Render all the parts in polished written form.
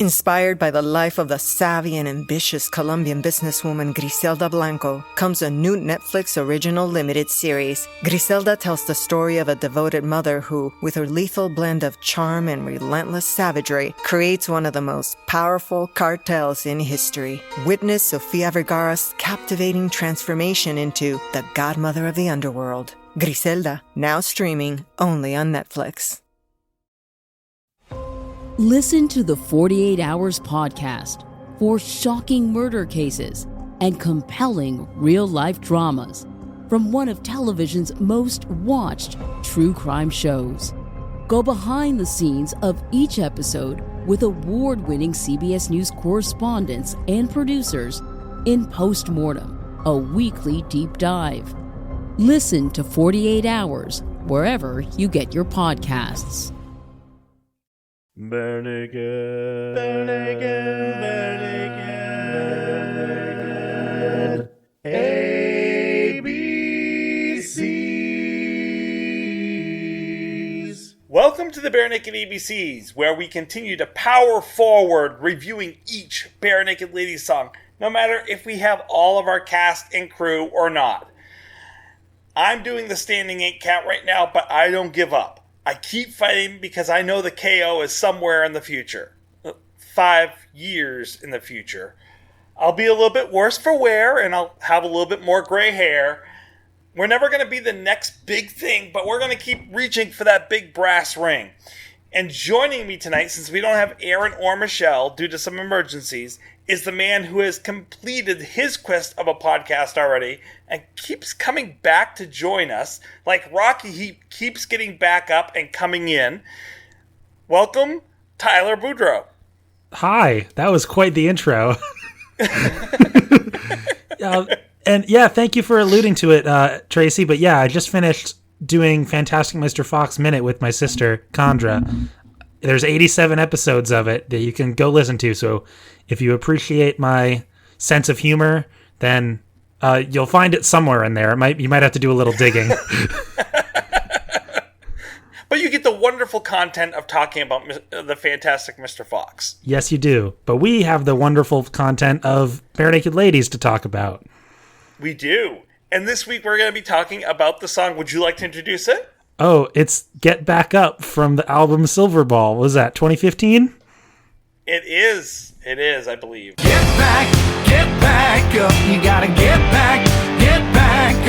Inspired by the life of the savvy and ambitious Colombian businesswoman Griselda Blanco comes a new Netflix original limited series. Griselda tells the story of a devoted mother who, with her lethal blend of charm and relentless savagery, creates one of the most powerful cartels in history. Witness Sofia Vergara's captivating transformation into the godmother of the underworld. Griselda, now streaming only on Netflix. Listen to the 48 Hours podcast for shocking murder cases and compelling real-life dramas from one of television's most watched true crime shows. Go behind the scenes of each episode with award-winning CBS News correspondents and producers in Postmortem, a weekly deep dive. Listen to 48 Hours wherever you get your podcasts. Bernigan, Bernigan, Bernigan, ABCs. Welcome to the Bare Naked ABCs, where we continue to power forward, reviewing each Bare Naked Ladies song, no matter if we have all of our cast and crew or not. I'm doing the standing 8 count right now, but I don't give up. I keep fighting because I know the KO is somewhere in the future. 5 years in the future. I'll be a little bit worse for wear, and I'll have a little bit more gray hair. We're never going to be the next big thing, but we're going to keep reaching for that big brass ring. And joining me tonight, since we don't have Aaron or Michelle due to some emergencies, is the man who has completed his quest of a podcast already and keeps coming back to join us. Like Rocky, he keeps getting back up and coming in. Welcome, Tyler Boudreau. Hi, that was quite the intro. And yeah, thank you for alluding to it, Tracy. But yeah, I just finished doing Fantastic Mr. Fox Minute with my sister, Condra. There's 87 episodes of it that you can go listen to. So if you appreciate my sense of humor, then you'll find it somewhere in there. You might have to do a little digging. But you get the wonderful content of talking about the Fantastic Mr. Fox. Yes, you do. But we have the wonderful content of Bare Naked Ladies to talk about. We do. And this week we're going to be talking about the song. Would you like to introduce it? Oh, it's Get Back Up from the album Silverball. Was that 2015? It is, I believe. Get back up. You gotta get back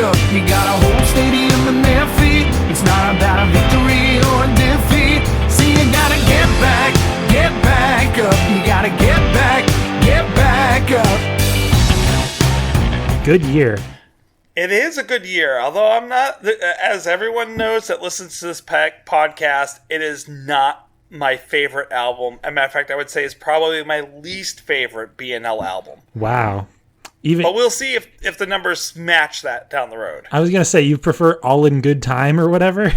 up. You got a whole stadium in their feet. It's not about a victory or a defeat. See, you gotta get back up. You gotta get back up. Good year. It is a good year, although I'm not, as everyone knows that listens to this podcast, it is not my favorite album. As a matter of fact, I would say it's probably my least favorite BNL album. Wow. But we'll see if the numbers match that down the road. I was going to say, you prefer All in Good Time or whatever?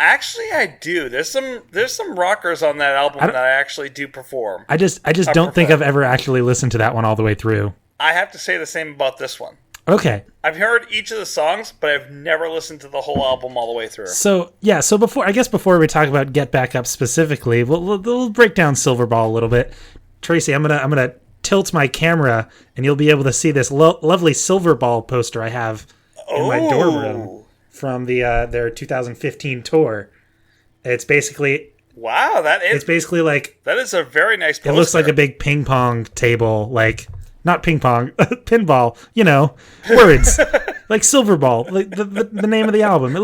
Actually, I do. There's some rockers on that album that I actually do perform. I just don't think I've ever actually listened to that one all the way through. I have to say the same about this one. Okay. I've heard each of the songs, but I've never listened to the whole album all the way through. So before we talk about Get Back Up specifically, we'll break down Silverball a little bit. Tracy, I'm gonna tilt my camera, and you'll be able to see this lovely Silverball poster I have in my dorm room from their 2015 tour. It's basically It's basically like that is a very nice poster. It looks like a big ping pong table, like. Not ping pong, pinball, words. Like Silverball, like the name of the album.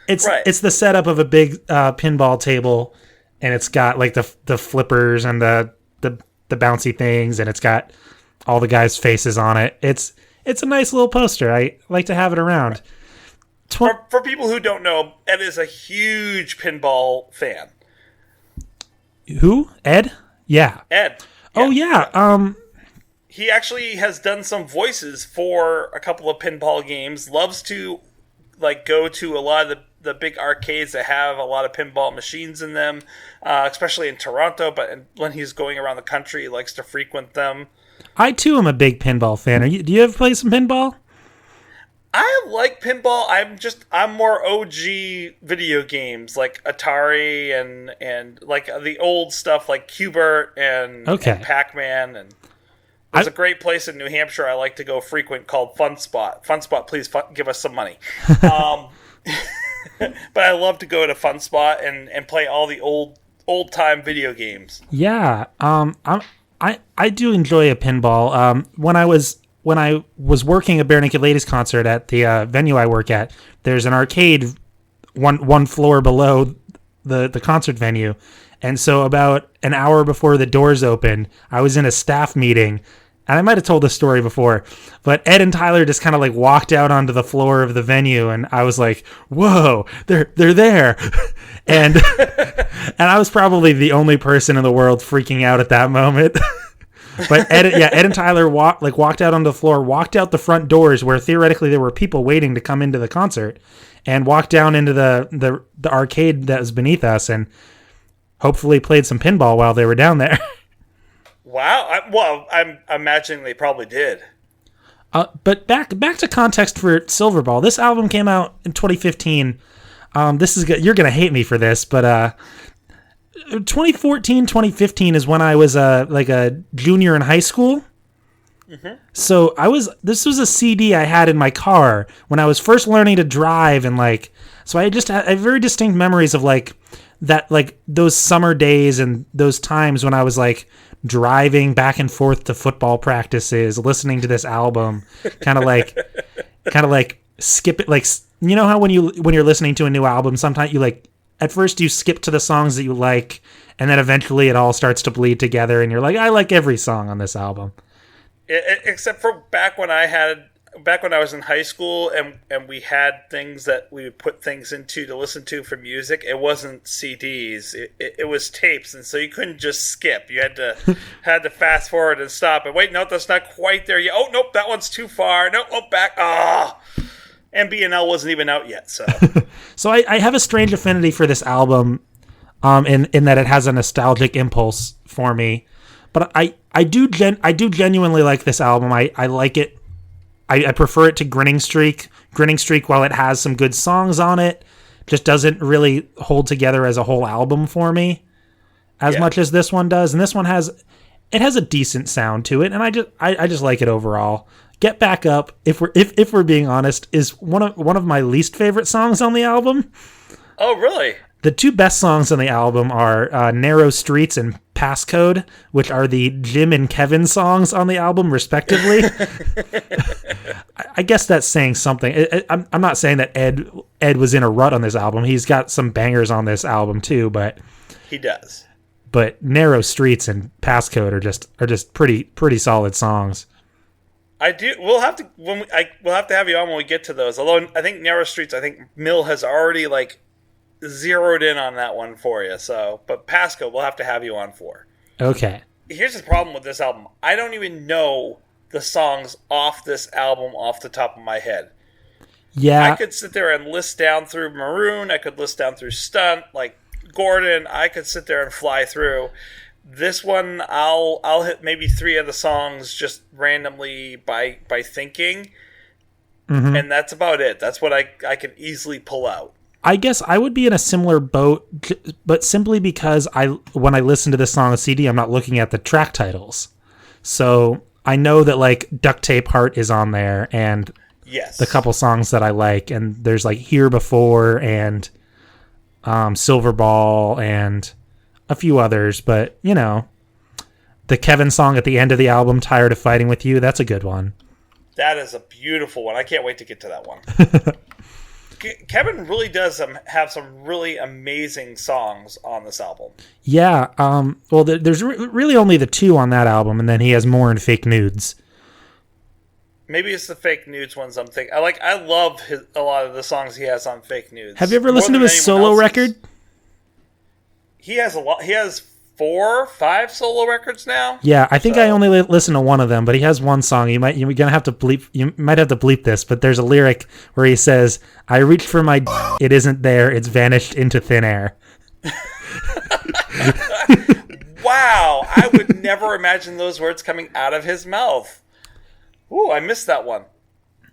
It's the setup of a big pinball table, and it's got like the flippers and the bouncy things, and it's got all the guys' faces on it. It's a nice little poster. I like to have it around. For people who don't know, Ed is a huge pinball fan. Who? Ed? Yeah. Ed. Oh yeah. He actually has done some voices for a couple of pinball games. Loves to go to a lot of the big arcades that have a lot of pinball machines in them, especially in Toronto. But when he's going around the country, he likes to frequent them. I too am a big pinball fan. Do you ever play some pinball? I like pinball. I'm more OG video games like Atari and like the old stuff like Q*bert and Pac-Man. And there's a great place in New Hampshire I like to go frequent called Fun Spot. Fun Spot, please give us some money. But I love to go to Fun Spot and play all the old time video games. Yeah, I do enjoy a pinball. When I was working a Bare Naked Ladies concert at the venue I work at, there's an arcade one floor below the concert venue. And so about an hour before the doors opened, I was in a staff meeting, and I might have told this story before, but Ed and Tyler just kind of like walked out onto the floor of the venue, and I was like, whoa, they're there. And and I was probably the only person in the world freaking out at that moment. But Ed and Tyler walked out onto the floor, walked out the front doors where theoretically there were people waiting to come into the concert, and walked down into the arcade that was beneath us, and hopefully played some pinball while they were down there. Wow. I'm imagining they probably did. But back to context for Silverball. This album came out in 2015. You're gonna hate me for this, but 2014, 2015 is when I was a junior in high school. Mm-hmm. So this was a CD I had in my car when I was first learning to drive, and so I have very distinct memories of those summer days and those times when I was driving back and forth to football practices, listening to this album, kind of skip it. You know how when you're listening to a new album, sometimes you at first you skip to the songs that you like, and then eventually it all starts to bleed together, and you're like, I like every song on this album. Except for back when I was in high school and we had things that we would put things into to listen to for music. It wasn't CDs. It was tapes, and so you couldn't just skip. You had to fast forward and stop and wait. No, that's not quite there yet. Oh, nope, that one's too far. Nope, back. MBNL wasn't even out yet, so. So I have a strange affinity for this album, in that it has a nostalgic impulse for me. But I do genuinely like this album. I like it. I prefer it to Grinning Streak. Grinning Streak, while it has some good songs on it, just doesn't really hold together as a whole album for me as much as this one does. And this one has a decent sound to it, and I just like it overall. Get Back Up, if we're being honest, is one of my least favorite songs on the album. Oh, really? The two best songs on the album are Narrow Streets and Passcode, which are the Jim and Kevin songs on the album, respectively. I guess that's saying something. I'm not saying that Ed was in a rut on this album. He's got some bangers on this album too, but he does. But Narrow Streets and Passcode are just pretty solid songs. I do. We'll have to have you on when we get to those. Although I think Narrow Streets, Mill has already zeroed in on that one for you. So, but Pasco, we'll have to have you on for. Okay. Here's the problem with this album. I don't even know the songs off this album off the top of my head. Yeah. I could sit there and list down through Maroon. I could list down through Stunt, Gordon. I could sit there and fly through. This one, I'll hit maybe 3 of the songs just randomly by thinking, and that's about it. That's what I can easily pull out. I guess I would be in a similar boat, but simply because when I listen to this song on CD, I'm not looking at the track titles. So I know that Duct Tape Heart is on there, and the couple songs that I like, and there's Here Before and Silverball and a few others, but the Kevin song at the end of the album, Tired of Fighting With You, that's a good one. That is a beautiful one. I can't wait to get to that one. Kevin really does have some really amazing songs on this album. Yeah. Well, there's really only the 2 on that album, and then he has more in Fake Nudes. Maybe it's the Fake Nudes ones I'm thinking. I love a lot of the songs he has on Fake Nudes. Have you ever listened to his solo record? He has a lot. He has 4 or 5 solo records now. Yeah, I think I only listened to one of them, but he has one song. You might have to bleep this, but there's a lyric where he says, "I reached for my it isn't there, it's vanished into thin air." Wow, I would never imagine those words coming out of his mouth. Ooh, I missed that one.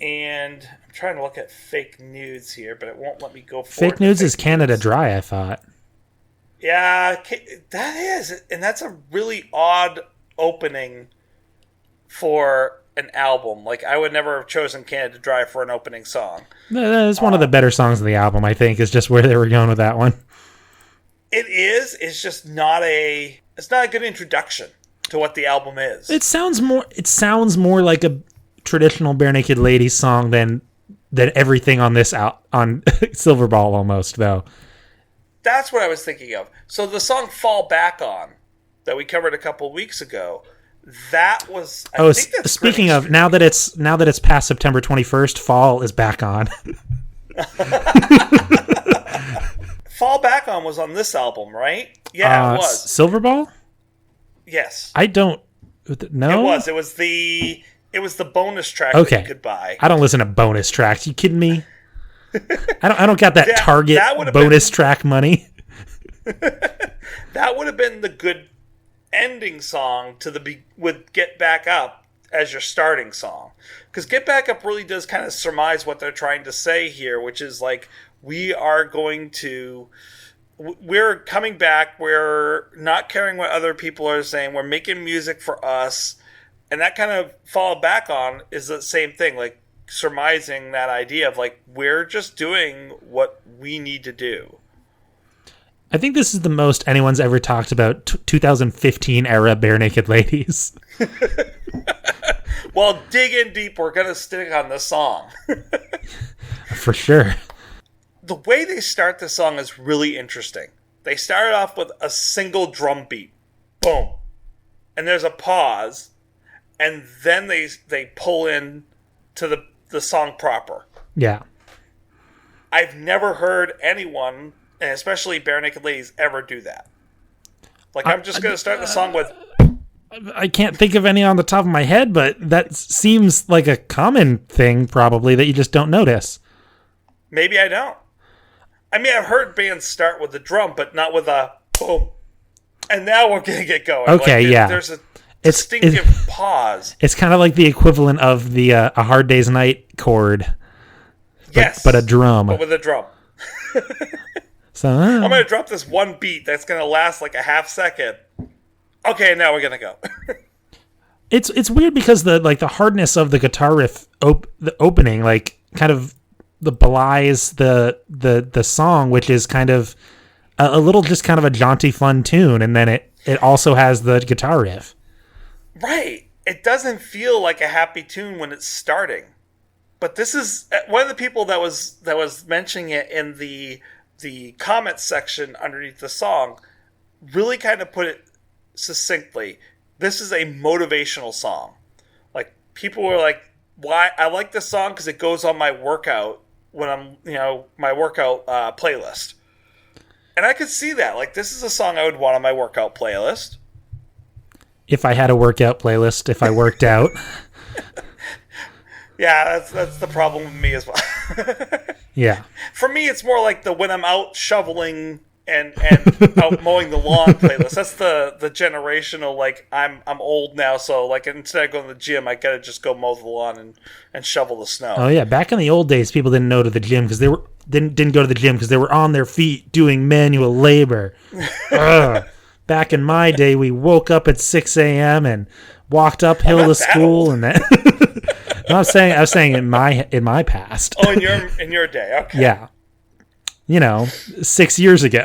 And I'm trying to look at fake news here, but it won't let me go forward. Fake news is Canada Dry, I thought. Yeah, that is. And that's a really odd opening for an album. Like, I would never have chosen Canada Dry for an opening song. It's one of the better songs of the album, I think, is just where they were going with that one. It is. It's just not a good introduction to what the album is. It sounds more like a traditional Bare Naked Ladies song than everything on this on Silverball almost, though. That's what I was thinking of. So the song Fall Back On that we covered a couple weeks ago, that was speaking of, now that it's past September 21st, fall is back on. Fall Back On was on this album, right? Yeah, it was. Silverball? Yes. I don't know. It was the bonus track that you could buy. I don't listen to bonus tracks. You kidding me? I don't got that Target bonus track money. That would have been the good ending song with Get Back Up as your starting song. Because Get Back Up really does kind of surmise what they're trying to say here, which is like, we're coming back, we're not caring what other people are saying, we're making music for us. And that kind of Fall Back On is the same thing, like surmising that idea of like, we're just doing what we need to do. I think this is the most anyone's ever talked about 2015 era Bare Naked Ladies. Well, dig in deep. We're going to stick on this song. For sure. The way they start the song is really interesting. They start off with a single drum beat. Boom. And there's a pause. And then they pull in to the song proper. Yeah. I've never heard anyone, and especially Bare Naked Ladies, ever do that. Like, I'm just going to start the song with... I can't think of any on the top of my head, but that seems like a common thing, probably, that you just don't notice. Maybe I don't. I mean, I've heard bands start with the drum, but not with a boom. And now we're going to get going. Okay, like, yeah. There's a distinctive pause. It's kind of like the equivalent of the A Hard Day's Night chord. Yes. But a drum. But with a drum. So I'm going to drop this one beat that's going to last like a half second. Okay, now we're going to go. It's weird because the hardness of the guitar riff, the opening, like kind of the belies the song, which is kind of a little just kind of a jaunty fun tune, and then it also has the guitar riff. Right. It doesn't feel like a happy tune when it's starting. But this is one of the people that was mentioning it in the comments section underneath the song really kind of put it succinctly. This is a motivational song. Like, people were like, why I like this song because it goes on my workout when I'm, my workout playlist. And I could see that. Like, this is a song I would want on my workout playlist. If I had a workout playlist, if I worked out. Yeah, that's the problem with me as well. Yeah. For me, it's more like the when I'm out shoveling and out mowing the lawn playlist. That's the generational, like, I'm old now, so like instead of going to the gym, I gotta just go mow the lawn and shovel the snow. Oh yeah, back in the old days, people didn't go to the gym because didn't go to the gym because they were on their feet doing manual labor. Back in my day, we woke up at 6 a.m. and walked uphill to school, and then. No, I was saying in my past. Oh, in your day, okay. Yeah, 6 years ago.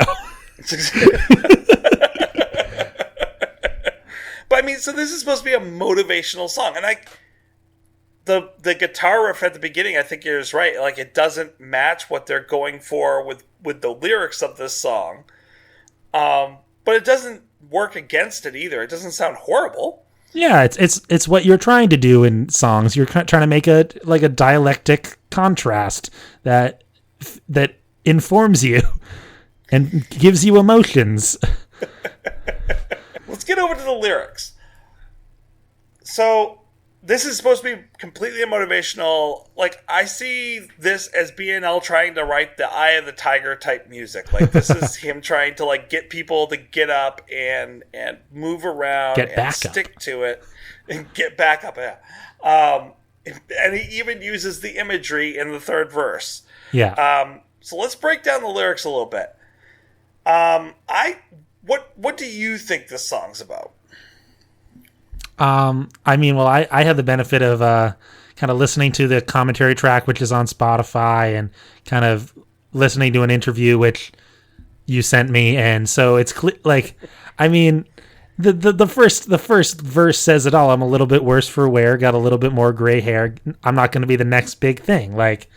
But I mean, so this is supposed to be a motivational song, and the guitar riff at the beginning, I think you're right. Like, it doesn't match what they're going for with the lyrics of this song, but it doesn't work against it either. It doesn't sound horrible. Yeah, it's what you're trying to do in songs. You're trying to make a dialectic contrast that informs you and gives you emotions. Let's get over to the lyrics. So this is supposed to be completely motivational. Like, I see this as BNL trying to write the Eye of the Tiger type music. Like, this is him trying to like get people to get up and move around, stick to it, and get back up. Yeah. And he even uses the imagery in the third verse. Yeah. So let's break down the lyrics a little bit. What do you think this song's about? I mean, well, I had the benefit of kind of listening to the commentary track, which is on Spotify, and kind of listening to an interview which you sent me, and so it's like, I mean, the first verse says it all. I'm a little bit worse for wear, got a little bit more gray hair. I'm not going to be the next big thing. Like,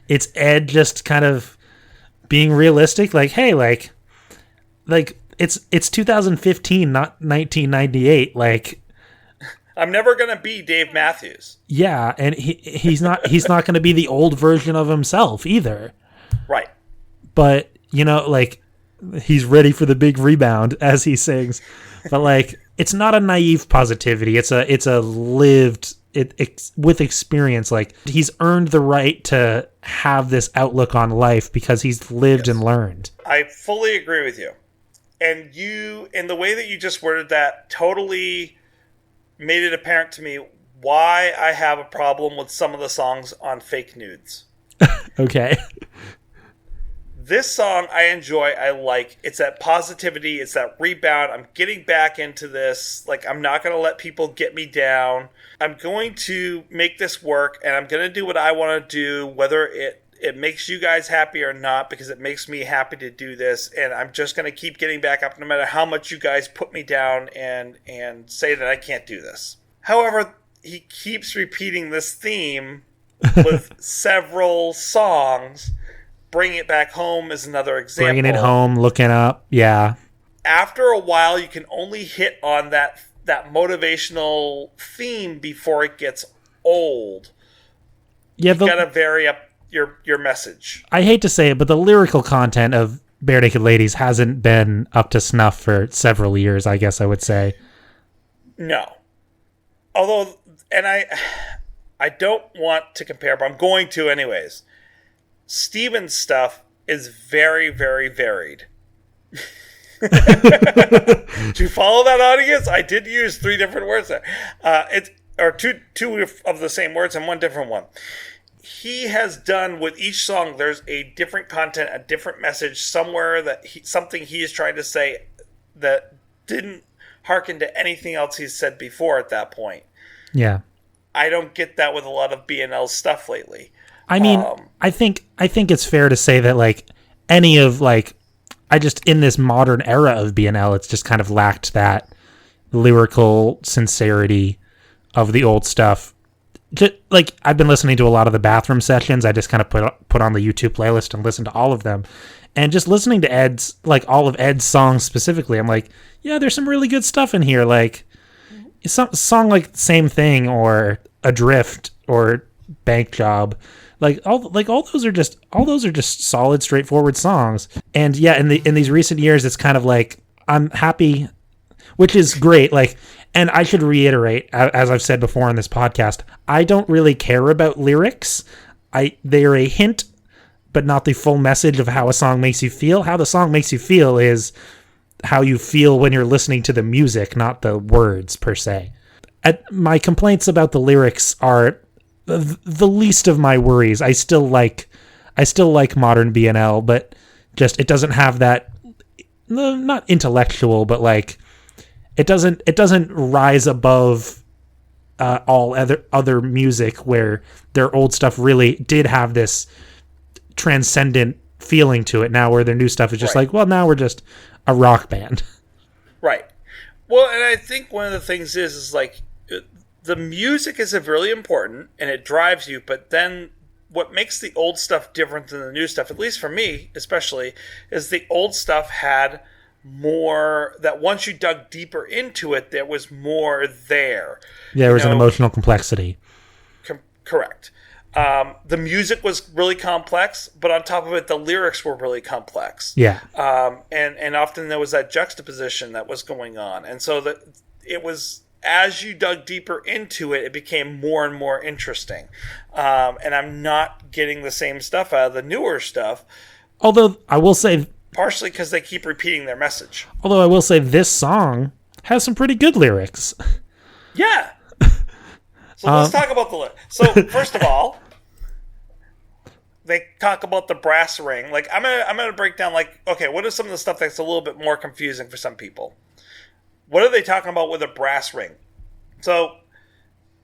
it's Ed just kind of being realistic. Like, hey, like it's 2015, not 1998. Like, I'm never gonna be Dave Matthews. Yeah, and he's not going to be the old version of himself either. Right. But, you know, like, he's ready for the big rebound as he sings. But, like, it's not a naive positivity. It's a lived with experience. Like, he's earned the right to have this outlook on life because he's lived and learned. I fully agree with you. And you, in the way that you just worded that, totally made it apparent to me why I have a problem with some of the songs on Fake Nudes. Okay. This song I enjoy, I like. It's that positivity, it's that rebound. I'm getting back into this. Like, I'm not going to let people get me down. I'm going to make this work, and I'm going to do what I want to do, whether it makes you guys happy or not, because it makes me happy to do this, and I'm just going to keep getting back up no matter how much you guys put me down and say that I can't do this. However, he keeps repeating this theme with several songs. Bring It Back Home is another example. Bringing it home, looking up, yeah. After a while, you can only hit on that motivational theme before it gets old. Yeah, you got to vary up your message. I hate to say it, but the lyrical content of Bare Naked Ladies hasn't been up to snuff for several years, I guess I would say. No. Although, and I don't want to compare, but I'm going to anyways. Steven's stuff is very, very varied. Do you follow that, audience? I did use 3 different words there. Two of the same words and one different one. He has done with each song, there's a different content, a different message somewhere, that something he is trying to say that didn't hearken to anything else he's said before at that point. Yeah. I don't get that with a lot of BNL stuff lately. I mean, I think it's fair to say that, like, any of, like, I just, in this modern era of BNL, it's just kind of lacked that lyrical sincerity of the old stuff. Just, like, I've been listening to a lot of the bathroom sessions. I just kind of put on the YouTube playlist and listen to all of them. And just listening to Ed's, like, all of Ed's songs specifically, I'm like, yeah, there's some really good stuff in here. Like, some song like Same Thing or Adrift or Bank Job. All those are just solid, straightforward songs. And yeah, in these recent years, it's kind of like, I'm happy, which is great. Like, and I should reiterate, as I've said before on this podcast, I don't really care about lyrics. They are a hint, but not the full message of how a song makes you feel. How the song makes you feel is how you feel when you're listening to the music, not the words per se. My complaints about the lyrics are the least of my worries. I still like modern BNL, but just it doesn't have that, not intellectual, but like it doesn't rise above all other music where their old stuff really did have this transcendent feeling to it. Now where their new stuff is just like, well, now we're just a rock band. Right. Well, and I think one of the things is like the music is really important and it drives you, but then what makes the old stuff different than the new stuff, at least for me especially, is the old stuff had more, that once you dug deeper into it, there was more there. Yeah, there was an emotional complexity. Correct. The music was really complex, but on top of it, the lyrics were really complex. Yeah. And often there was that juxtaposition that was going on. And so it was, as you dug deeper into it, it became more and more interesting. And I'm not getting the same stuff out of the newer stuff. Although I will say, partially because they keep repeating their message. Although I will say this song has some pretty good lyrics. Yeah. So let's talk about the list. So first of all, they talk about the brass ring. Like I'm gonna break down like, okay, what is some of the stuff that's a little bit more confusing for some people? What are they talking about with a brass ring? So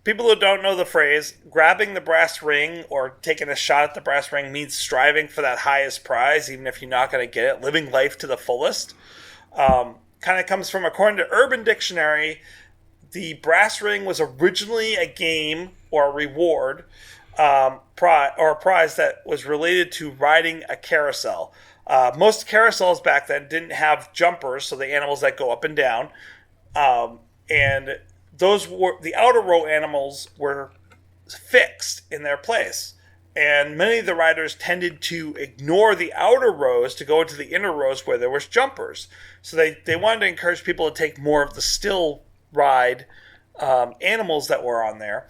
people who don't know the phrase, grabbing the brass ring or taking a shot at the brass ring means striving for that highest prize, even if you're not going to get it, living life to the fullest. Kind of comes from, according to Urban Dictionary, the brass ring was originally a game or a reward or a prize that was related to riding a carousel. Most carousels back then didn't have jumpers, so the animals that go up and down. And those were the outer row animals were fixed in their place. And many of the riders tended to ignore the outer rows to go into the inner rows where there was jumpers. So they wanted to encourage people to take more of the still ride animals that were on there.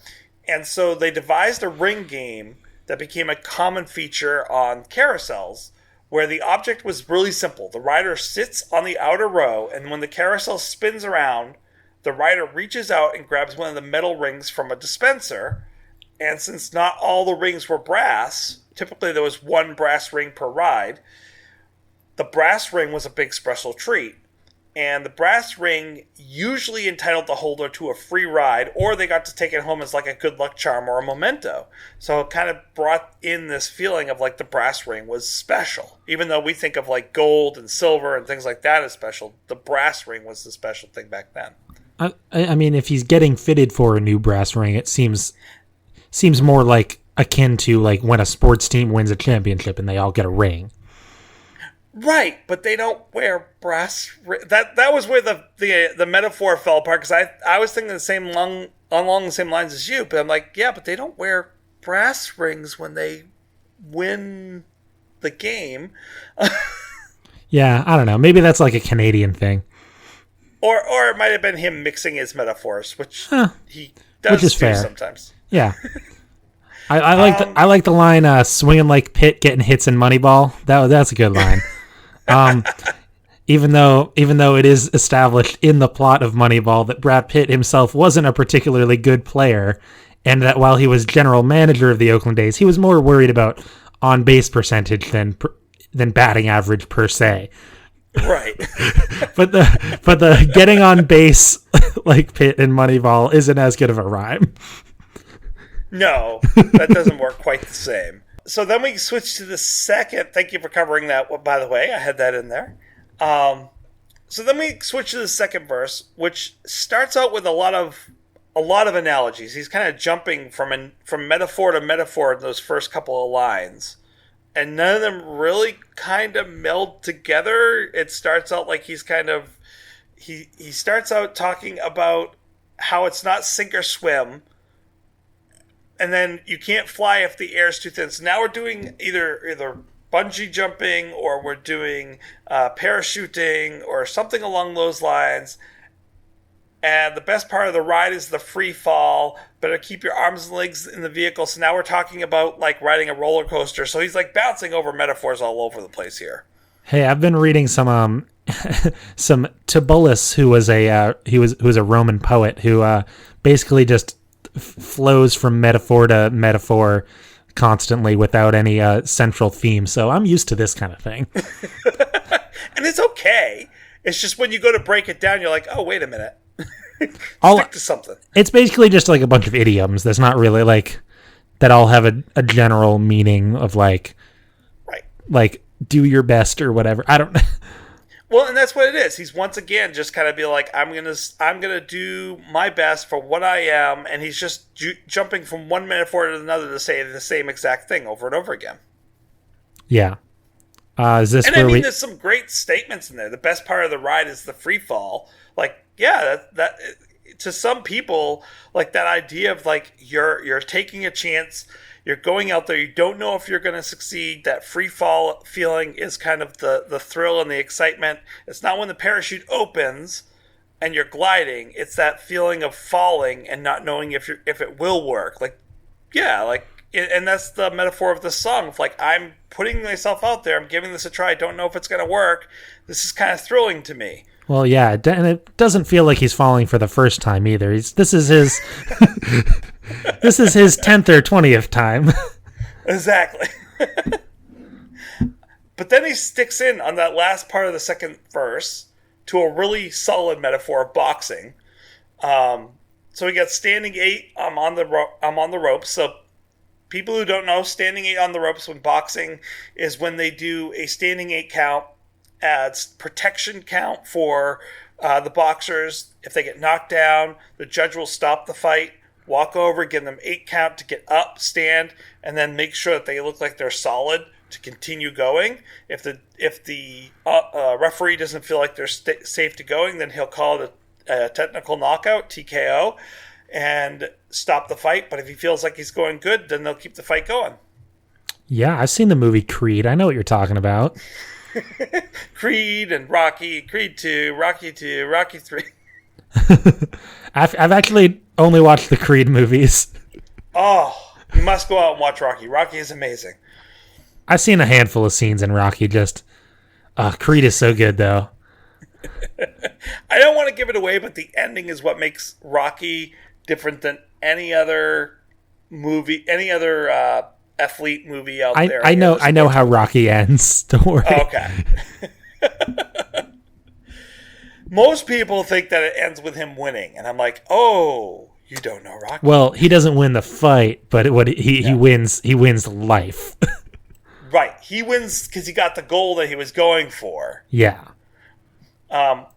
And so they devised a ring game that became a common feature on carousels, where the object was really simple. The rider sits on the outer row, and when the carousel spins around, the rider reaches out and grabs one of the metal rings from a dispenser. And since not all the rings were brass, typically there was one brass ring per ride, the brass ring was a big special treat. And the brass ring usually entitled the holder to a free ride, or they got to take it home as like a good luck charm or a memento. So it kind of brought in this feeling of like the brass ring was special. Even though we think of like gold and silver and things like that as special, the brass ring was the special thing back then. I mean, if he's getting fitted for a new brass ring, it seems more like akin to like when a sports team wins a championship and they all get a ring. Right, but they don't wear brass. That was where the metaphor fell apart, because I was thinking along the same lines as you, but I'm like, yeah, but they don't wear brass rings when they win the game. Yeah, I don't know. Maybe that's like a Canadian thing. Or it might have been him mixing his metaphors, which he does do fair sometimes. Yeah. I like the line swinging like Pitt getting hits in Moneyball. That's a good line. Even though it is established in the plot of Moneyball that Brad Pitt himself wasn't a particularly good player, and that while he was general manager of the Oakland A's, he was more worried about on base percentage than batting average per se. Right. but the getting on base like Pitt in Moneyball isn't as good of a rhyme. No, that doesn't work quite the same. So then we switch to the second. Thank you for covering that. Well, by the way, I had that in there. So then we switch to the second verse, which starts out with a lot of analogies. He's kind of jumping from metaphor to metaphor in those first couple of lines, and none of them really kind of meld together. It starts out like he's kind of he starts out talking about how it's not sink or swim. And then you can't fly if the air is too thin. So now we're doing either bungee jumping, or we're doing parachuting or something along those lines. And the best part of the ride is the free fall. Better keep your arms and legs in the vehicle. So now we're talking about like riding a roller coaster. So he's like bouncing over metaphors all over the place here. Hey, I've been reading some Tibullus, who was a Roman poet who basically just flows from metaphor to metaphor constantly without any central theme. So I'm used to this kind of thing. And it's okay. It's just when you go to break it down, you're like, oh, wait a minute. Stick to something. It's basically just like a bunch of idioms. That's not really like that all have a general meaning of like, right, like do your best or whatever. I don't know. Well, and that's what it is. He's once again just kind of be like, I'm gonna do my best for what I am, and he's just jumping from one metaphor to another to say the same exact thing over and over again. Yeah. Is this? And I mean, there's some great statements in there. The best part of the ride is the free fall. Like, yeah, that to some people, like that idea of like you're taking a chance. You're going out there, you don't know if you're going to succeed. That free fall feeling is kind of the thrill and the excitement. It's not when the parachute opens and you're gliding. It's that feeling of falling and not knowing if it will work. Like, yeah, like, and that's the metaphor of the song. Of like, I'm putting myself out there. I'm giving this a try. I don't know if it's going to work. This is kind of thrilling to me. Well, yeah, and it doesn't feel like he's falling for the first time either. This is his This is his 10th or 20th time. Exactly. But then he sticks in on that last part of the second verse to a really solid metaphor of boxing. So we got standing 8. I'm on the ropes. So people who don't know, standing 8 on the ropes when boxing is when they do a standing 8 count as protection count for the boxers. If they get knocked down, the judge will stop the fight, walk over, give them 8 count to get up, stand, and then make sure that they look like they're solid to continue going. If the referee doesn't feel like they're safe to going, then he'll call it a technical knockout, TKO, and stop the fight. But if he feels like he's going good, then they'll keep the fight going. Yeah, I've seen the movie Creed. I know what you're talking about. Creed and Rocky, Creed 2, Rocky 2, Rocky 3. I've actually only watched the Creed movies. Oh, you must go out and watch Rocky. Rocky is amazing. I've seen a handful of scenes in Rocky. Creed is so good, though. I don't want to give it away, but the ending is what makes Rocky different than any other movie, any other athlete movie out there. I know how Rocky ends. Don't worry. Okay. Most people think that it ends with him winning, and I'm like, oh, you don't know Rocky. Well, he doesn't win the fight, but he wins. He wins life. Right. He wins because he got the goal that he was going for. Yeah.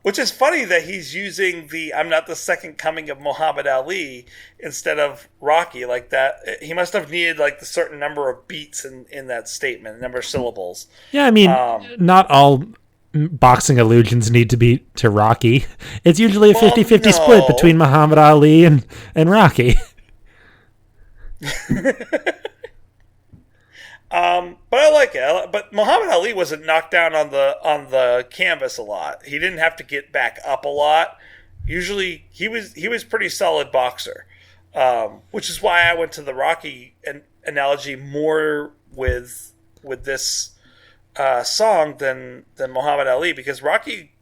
Which is funny that he's using the "I'm not the second coming of Muhammad Ali" instead of Rocky like that. He must have needed like the certain number of beats in that statement, number of syllables. Yeah, I mean, not all boxing allusions need to be to Rocky. It's usually a 50-50 split between Muhammad Ali and Rocky. But I like it. But Muhammad Ali wasn't knocked down on the canvas a lot. He didn't have to get back up a lot. Usually, he was pretty solid boxer, which is why I went to the Rocky analogy more with this song than Muhammad Ali, because Rocky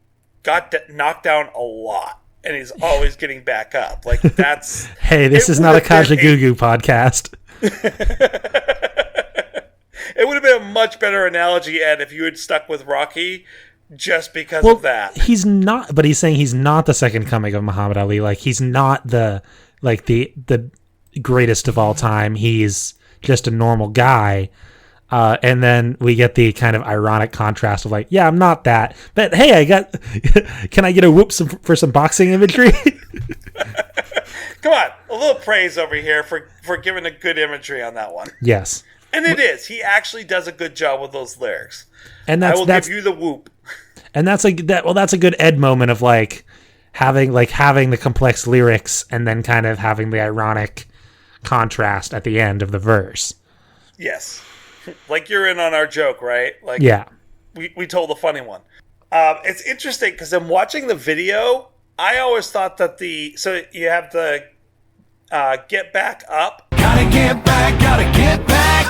got knocked down a lot, and he's always getting back up. Like that's hey, this is not a Kajagoogoo podcast. It would have been a much better analogy, Ed, if you had stuck with Rocky just because of that. He's not, but he's saying he's not the second coming of Muhammad Ali. Like he's not the greatest of all time. He's just a normal guy. And then we get the kind of ironic contrast of like, yeah, I'm not that, but hey, can I get a whoop for some boxing imagery? Come on, a little praise over here for giving a good imagery on that one. Yes. And it is. He actually does a good job with those lyrics. And I will give you the whoop. And that's a good Ed moment of having the complex lyrics and then kind of having the ironic contrast at the end of the verse. Yes. Like you're in on our joke, right? Like yeah. We told a funny one. It's interesting because I'm watching the video. I always thought that so you have the get back up. Gotta get back, gotta get back.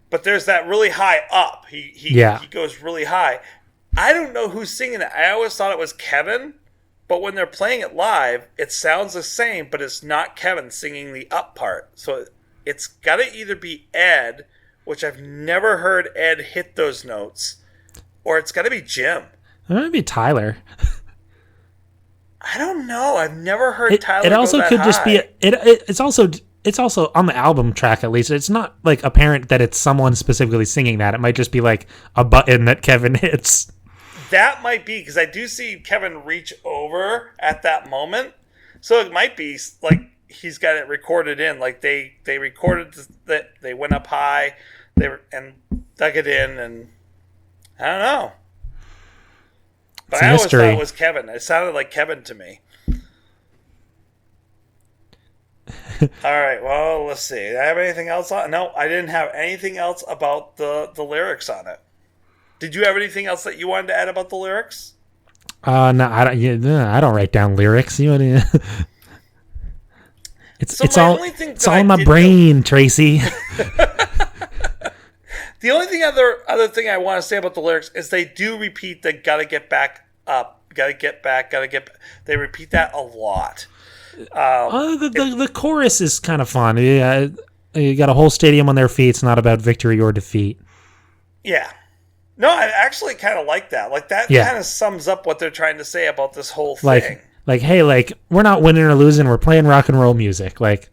But there's that really high up. He goes really high. I don't know who's singing it. I always thought it was Kevin, but when they're playing it live, it sounds the same, but it's not Kevin singing the up part. So it's got to either be Ed, which I've never heard Ed hit those notes, or it's got to be Jim. It might be Tyler. I don't know. I've never heard Tyler. It also go that could high. Just be. It's also on the album track, at least. It's not like apparent that it's someone specifically singing that. It might just be like a button that Kevin hits. That might be, because I do see Kevin reach over at that moment. So it might be like he's got it recorded in. Like they recorded that they went up high, and dug it in, and I don't know. But I always thought it was Kevin. It sounded like Kevin to me. All right, well, let's see. Did I have anything else on? No, I didn't have anything else about the lyrics on it. Did you have anything else that you wanted to add about the lyrics? No, I don't. I don't write down lyrics. You know, it's all in my brain, Tracy. The only thing other thing I want to say about the lyrics is they do repeat the "gotta get back up, gotta get back, gotta get." They repeat that a lot. The chorus is kind of fun. Yeah, you got a whole stadium on their feet. It's not about victory or defeat. Yeah. No, I actually kind of like that. Like, that kind of sums up what they're trying to say about this whole thing. Like, hey, like, we're not winning or losing. We're playing rock and roll music. Like,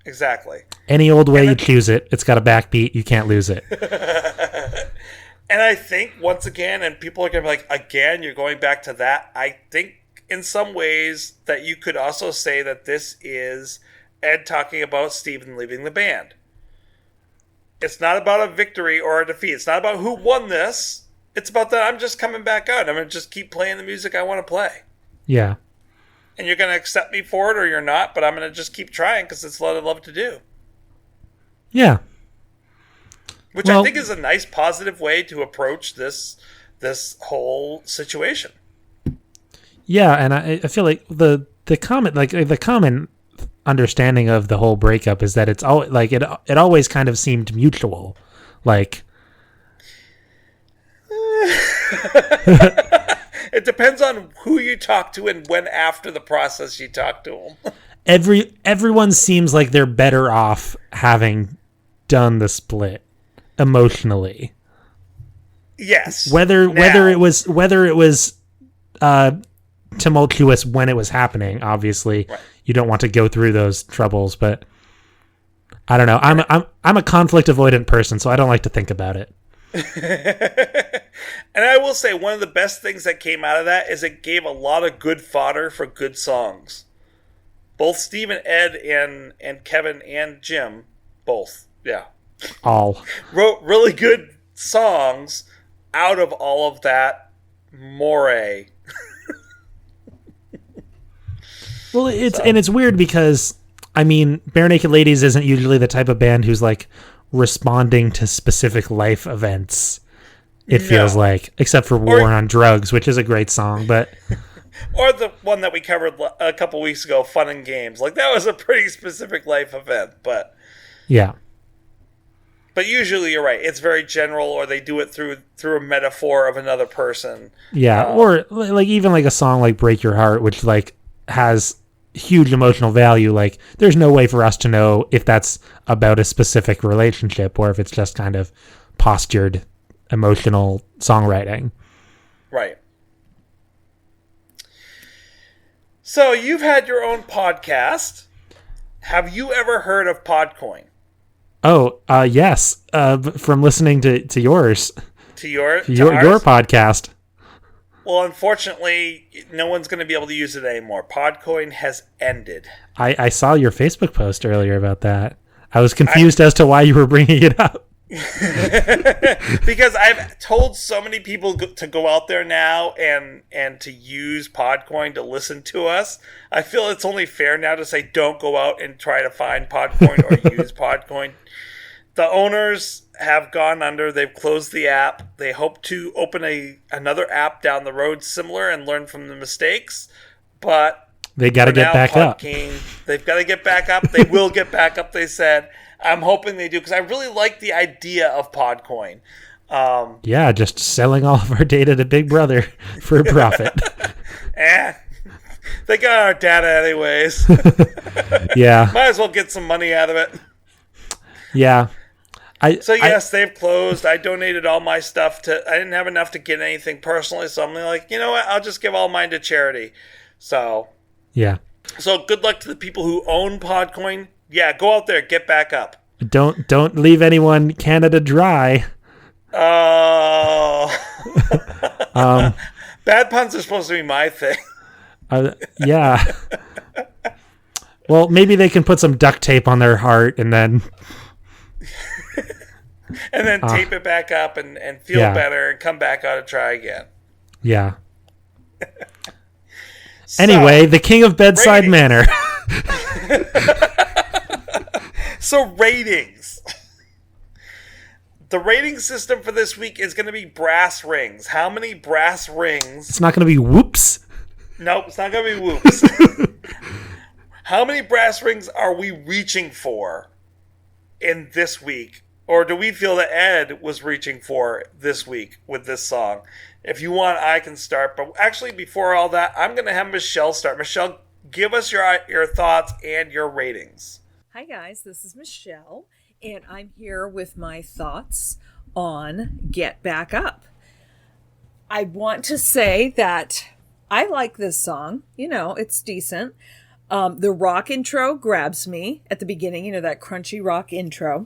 exactly. Any old way you choose it, it's got a backbeat. You can't lose it. And I think, once again, and people are going to be like, again, you're going back to that. I think in some ways that you could also say that this is Ed talking about Steven leaving the band. It's not about a victory or a defeat. It's not about who won this. It's about that I'm just coming back out. I'm going to just keep playing the music I want to play. Yeah. And you're going to accept me for it or you're not, but I'm going to just keep trying because it's what I love to do. Yeah. Which I think is a nice, positive way to approach this whole situation. Yeah, and I feel like the common understanding of the whole breakup is that it's all like it always kind of seemed mutual, like. It depends on who you talk to and when after the process you talk to them. Everyone seems like they're better off having done the split emotionally. Yes. Whether it was tumultuous when it was happening, obviously you don't want to go through those troubles, but I don't know. I'm a conflict avoidant person, so I don't like to think about it. And I will say one of the best things that came out of that is it gave a lot of good fodder for good songs. Both Steve and Ed and Kevin and Jim, both, all wrote really good songs out of all of that moray. Well, it's weird because I mean, Bare Naked Ladies isn't usually the type of band who's like responding to specific life events. It feels like, except for War on Drugs, which is a great song, but or the one that we covered a couple weeks ago, Fun and Games. Like, that was a pretty specific life event, but yeah. But usually you're right. It's very general, or they do it through a metaphor of another person. Yeah, or like even like a song like Break Your Heart, which like has huge emotional value. Like, there's no way for us to know if that's about a specific relationship or if it's just kind of postured emotional songwriting. Right. So you've had your own podcast. Have you ever heard of Podcoin? Oh, yes. From listening to yours. To your podcast. Well, unfortunately, no one's going to be able to use it anymore. Podcoin has ended. I saw your Facebook post earlier about that. I was confused as to why you were bringing it up. Because I've told so many people to go out there now and to use Podcoin to listen to us. I feel it's only fair now to say don't go out and try to find Podcoin or use Podcoin. The owners have gone under. They've closed the app. They hope to open another app down the road similar and learn from the mistakes. But they got to get back up. They've got to get back up. They will get back up, they said. I'm hoping they do, because I really like the idea of Podcoin. Yeah, just selling all of our data to Big Brother for a profit. They got our data anyways. Yeah. Might as well get some money out of it. Yeah. They've closed. I donated all my stuff I didn't have enough to get anything personally, so I'm like, you know what? I'll just give all mine to charity. So. Yeah. So good luck to the people who own Podcoin. Yeah, go out there, get back up. Don't leave anyone Canada dry. Oh. Bad puns are supposed to be my thing. Yeah. Well, maybe they can put some duct tape on their heart and then tape it back up and feel better and come back out and try again. Yeah. Anyway, the king of bedside manner. So ratings. The rating system for this week is going to be brass rings. How many brass rings? It's not going to be whoops. Nope, it's not going to be whoops. How many brass rings are we reaching for in this week? Or do we feel that Ed was reaching for this week with this song? If you want, I can start. But actually, before all that, I'm going to have Michelle start. Michelle, give us your thoughts and your ratings. Hi guys, this is Michelle, and I'm here with my thoughts on Get Back Up. I want to say that I like this song. It's decent. The rock intro grabs me at the beginning, that crunchy rock intro.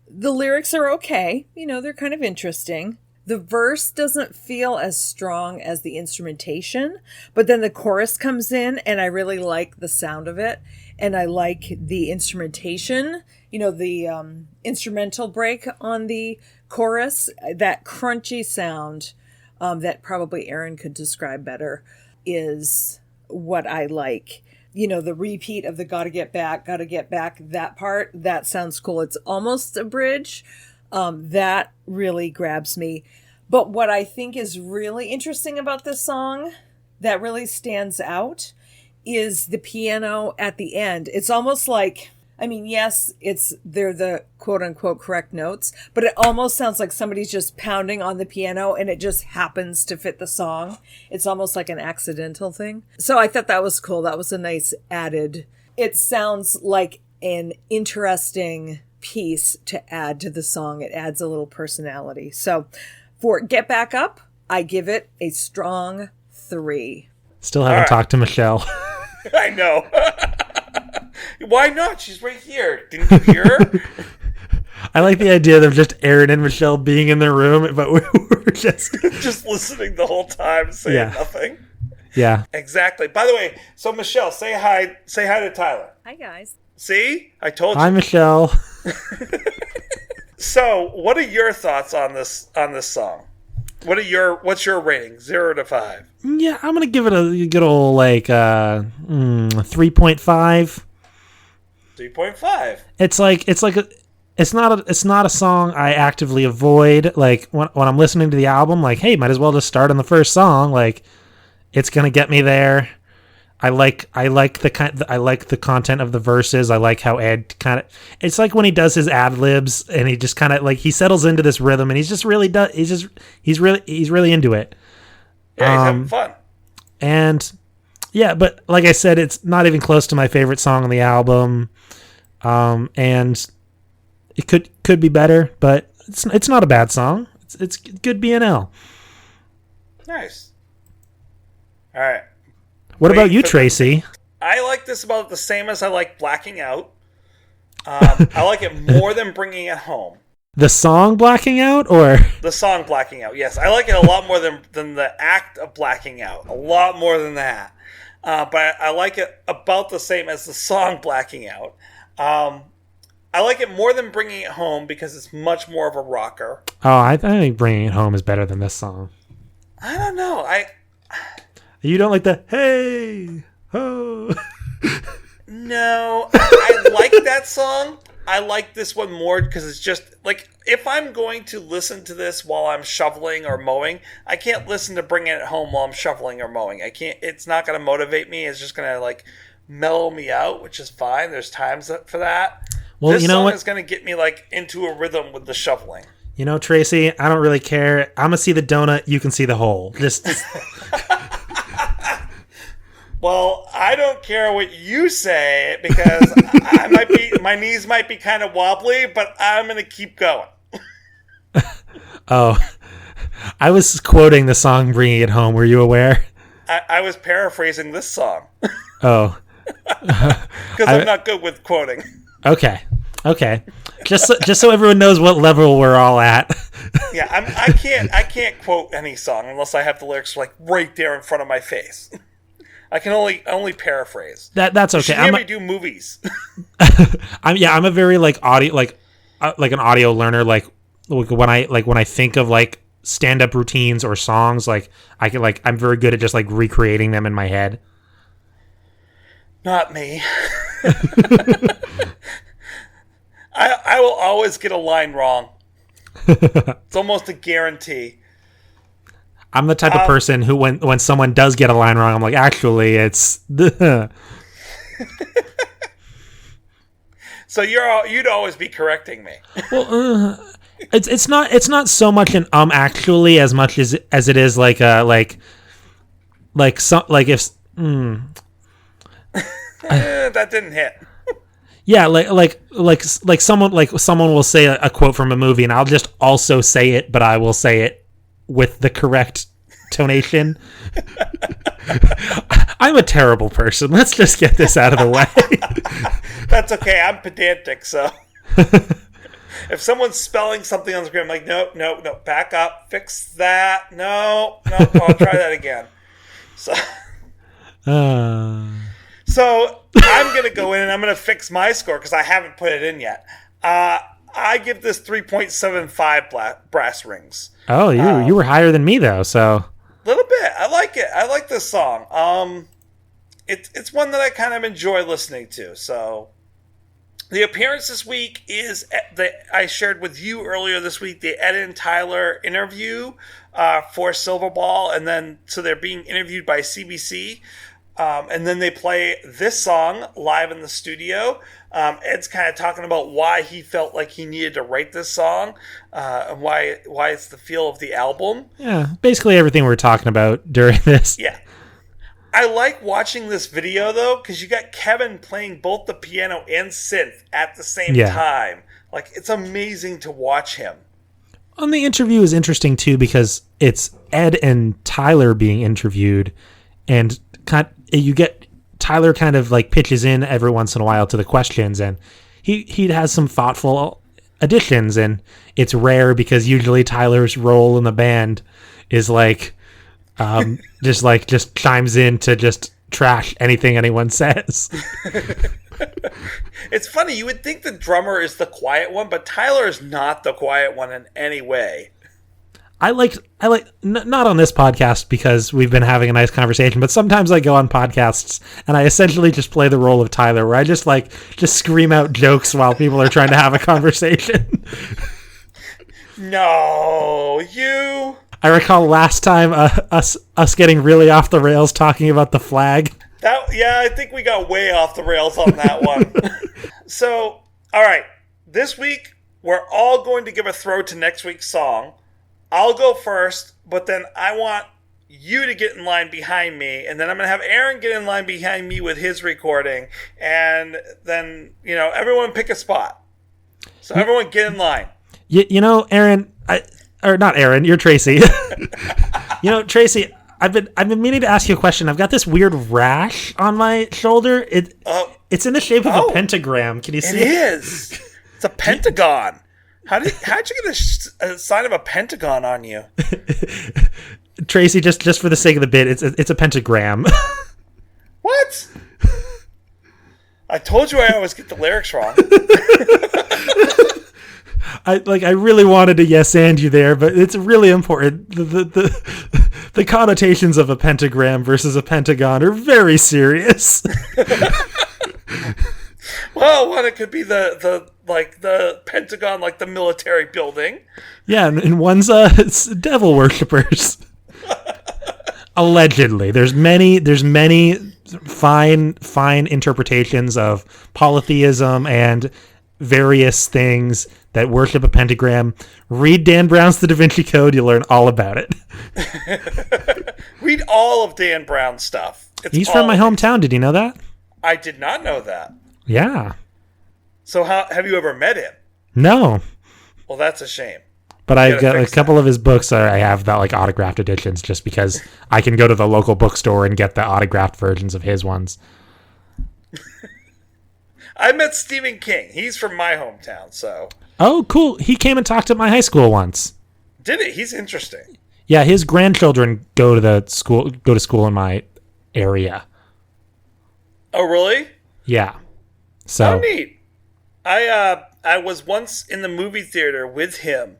The lyrics are okay. They're kind of interesting. The verse doesn't feel as strong as the instrumentation, but then the chorus comes in and I really like the sound of it. And I like the instrumentation, the instrumental break on the chorus, that crunchy sound that probably Aaron could describe better is what I like. The repeat of the gotta get back, that part, that sounds cool. It's almost a bridge. That really grabs me. But what I think is really interesting about this song that really stands out is the piano at the end. It's almost like, yes, they're the quote unquote correct notes, but it almost sounds like somebody's just pounding on the piano and it just happens to fit the song. It's almost like an accidental thing. So I thought that was cool. That was a nice added. It sounds like an interesting piece to add to the song. It adds a little personality. So for Get Back Up, I give it a strong 3. Still haven't talked to Michelle. I know. Why not? She's right here. Didn't you hear her? I like the idea of just Aaron and Michelle being in the room, but we're just listening the whole time, saying nothing. Yeah. Exactly. By the way, so Michelle, say hi. Say hi to Tyler. Hi guys. See? I told you. Hi, Michelle. So, what are your thoughts on this song? What's your rating? 0 to 5? Yeah, I'm gonna give it a good old 3.5. 3.5. It's not a song I actively avoid. Like when I'm listening to the album, like, hey, might as well just start on the first song. Like, it's gonna get me there. I like the content of the verses. I like how Ed it's like when he does his ad libs and he just kind of he settles into this rhythm and he's really into it. Yeah, he's having fun. And yeah, but like I said, it's not even close to my favorite song on the album. And it could be better, but it's not a bad song. It's good BNL. Nice. All right. What about you, Tracy? I like this about the same as I like Blacking Out. I like it more than Bringing It Home. The song Blacking Out, or the song Blacking Out? Yes, I like it a lot more than the act of blacking out. A lot more than that. But I like it about the same as the song Blacking Out. I like it more than Bringing It Home because it's much more of a rocker. Oh, I think Bringing It Home is better than this song. I don't know. You don't like the hey ho? No, I like that song. I like this one more because it's just if I'm going to listen to this while I'm shoveling or mowing, I can't listen to Bringing It Home while I'm shoveling or mowing. I can't. It's not going to motivate me. It's just going to mellow me out, which is fine. There's times for that. Well, this song is going to get me into a rhythm with the shoveling. Tracy, I don't really care. I'm gonna see the donut. You can see the hole. Just. Well, I don't care what you say because my knees might be kind of wobbly, but I'm going to keep going. Oh, I was quoting the song Bringing It Home. Were you aware? I was paraphrasing this song. Oh. Because I'm not good with quoting. Okay. Just so everyone knows what level we're all at. Yeah, I can't quote any song unless I have the lyrics right there in front of my face. I can only paraphrase. That's okay. You should hear me do movies. I'm a very audio an audio learner. When I think of stand-up routines or songs, I'm very good at just recreating them in my head. Not me. I will always get a line wrong. It's almost a guarantee. I'm the type of person who, when someone does get a line wrong, I'm like, actually, it's. So you'd always be correcting me. Well, it's not so much an actually as much as it is That didn't hit. Yeah, like someone will say a quote from a movie, and I'll just also say it, but I will say it with the correct tonation. I'm a terrible person. Let's just get this out of the way. That's okay. I'm pedantic, so if someone's spelling something on the screen, I'm like, no, back up, fix that. No, I'll try that again. So I'm going to go in and I'm going to fix my score because I haven't put it in yet. I give this 3.75 brass rings. Oh, you were higher than me, though, so... A little bit. I like it. I like this song. It's one that I kind of enjoy listening to. So the appearance this week is I shared with you earlier this week the Ed and Tyler interview for Silverball, and then so they're being interviewed by CBC. And then they play this song live in the studio. Ed's kind of talking about why he felt like he needed to write this song, and why it's the feel of the album. Yeah, basically everything we're talking about during this. Yeah. I like watching this video, though, because you got Kevin playing both the piano and synth at the same time. Like, it's amazing to watch him. And the interview is interesting, too, because it's Ed and Tyler being interviewed, and you get Tyler kind of like pitches in every once in a while to the questions, and he has some thoughtful additions, and it's rare because usually Tyler's role in the band is like just chimes in to just trash anything anyone says. It's funny, you would think the drummer is the quiet one, but Tyler is not the quiet one in any way. I like not on this podcast because we've been having a nice conversation, but sometimes I go on podcasts and I essentially just play the role of Tyler, where I just scream out jokes while people are trying to have a conversation. No, you. I recall last time us getting really off the rails talking about the flag. I think we got way off the rails on that one. So, all right, this week we're all going to give a throw to next week's song. I'll go first, but then I want you to get in line behind me, and then I'm going to have Aaron get in line behind me with his recording, and then, everyone pick a spot. So everyone get in line. Aaron, not Aaron, you're Tracy. Tracy, I've been meaning to ask you a question. I've got this weird rash on my shoulder. It's in the shape of a pentagram. Can you see it? It is. It's a pentagon. How'd you get a sign of a pentagon on you? Tracy, just for the sake of the bit, it's a pentagram. What? I told you I always get the lyrics wrong. I really wanted to yes and you there, but it's really important. The connotations of a pentagram versus a pentagon are very serious. Well, one, it could be the Pentagon, like the military building. Yeah, and one's it's devil worshippers. Allegedly, there's many fine interpretations of polytheism and various things that worship a pentagram. Read Dan Brown's The Da Vinci Code; you'll learn all about it. Read all of Dan Brown's stuff. He's from my hometown. Did you know that? I did not know that. Yeah. So have you ever met him? No. Well, that's a shame. But I've got a couple of his books. I have that autographed editions, just because I can go to the local bookstore and get the autographed versions of his ones. I met Stephen King. He's from my hometown, so. Oh, cool. He came and talked at my high school once. Did he? He's interesting. Yeah, his grandchildren go to school in my area. Oh, really? Yeah. So. Oh, neat. I was once in the movie theater with him,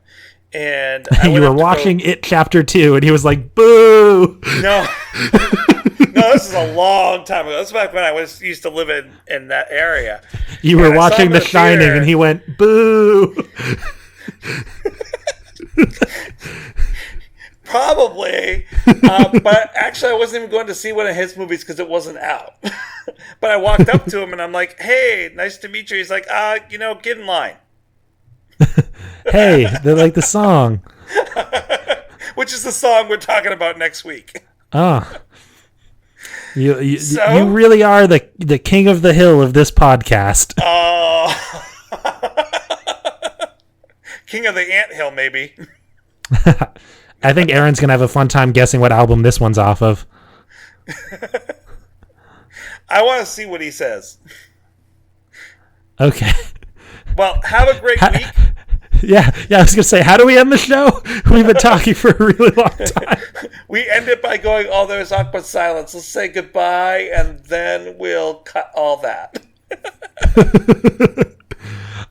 and you were watching It Chapter 2, and he was like, "Boo!" No, no, this is a long time ago. This is back when I used to live in that area. You were watching The Shining, and he went, "Boo!" Probably, but actually I wasn't even going to see one of his movies because it wasn't out. But I walked up to him and I'm like, "Hey, nice to meet you." He's like, get in line." Hey, they like the song. Which is the song we're talking about next week. Oh. You really are the king of the hill of this podcast. Oh. King of the anthill, maybe. I think Aaron's going to have a fun time guessing what album this one's off of. I want to see what he says. Okay. Well, have a great week. Yeah, I was going to say, how do we end the show? We've been talking for a really long time. We end it by going, oh, there's awkward silence. Let's say goodbye, and then we'll cut all that.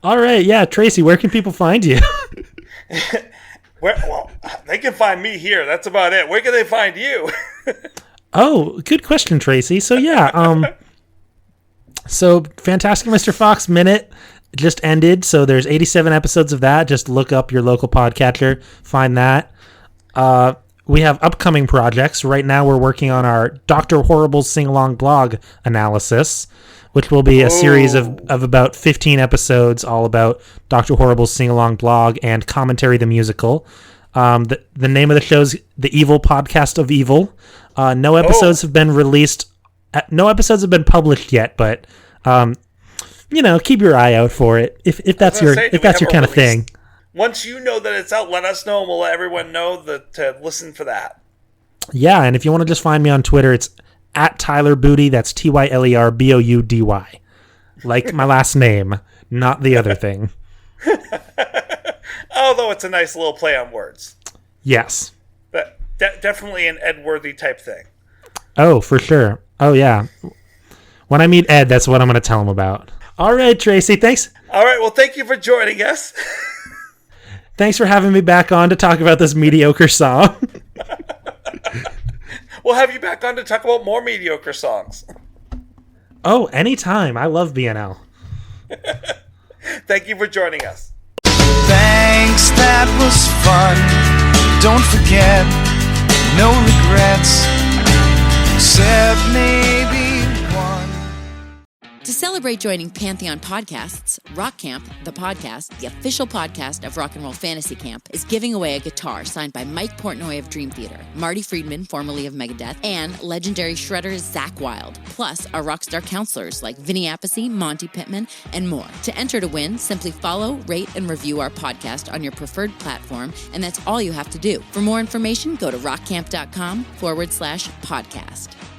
All right, yeah, Tracy, where can people find you? Well, they can find me here. That's about it. Where can they find you? Oh, good question, Tracy. So, yeah, so Fantastic Mr. Fox Minute just ended, so there's 87 episodes of that. Just look up your local podcatcher, find that. We have upcoming projects. Right now we're working on our Dr. Horrible's Sing-Along blog analysis, which will be a series of about 15 episodes all about Dr. Horrible's Sing-Along blog and Commentary the Musical. The name of the show's The Evil Podcast of Evil. No episodes have been released. No episodes have been published yet, but keep your eye out for it if that's your kind of thing. Once you know that it's out, let us know, and we'll let everyone know to listen for that. Yeah, and if you want to just find me on Twitter, it's at Tyler Boudy. That's TylerBoudy. Like my last name, not the other thing. Although it's a nice little play on words. Yes. But definitely an Ed-worthy type thing. Oh, for sure. Oh, yeah. When I meet Ed, that's what I'm going to tell him about. All right, Tracy, thanks. All right, well, thank you for joining us. Thanks for having me back on to talk about this mediocre song. We'll have you back on to talk about more mediocre songs. Oh, anytime. I love BNL. Thank you for joining us. Thanks, that was fun. Don't forget, no regrets, except maybe one. To celebrate joining Pantheon Podcasts, Rock Camp, the podcast, the official podcast of Rock and Roll Fantasy Camp, is giving away a guitar signed by Mike Portnoy of Dream Theater, Marty Friedman, formerly of Megadeth, and legendary shredder Zakk Wylde, plus our rockstar counselors like Vinny Appice, Monty Pittman, and more. To enter to win, simply follow, rate, and review our podcast on your preferred platform, and that's all you have to do. For more information, go to rockcamp.com/podcast.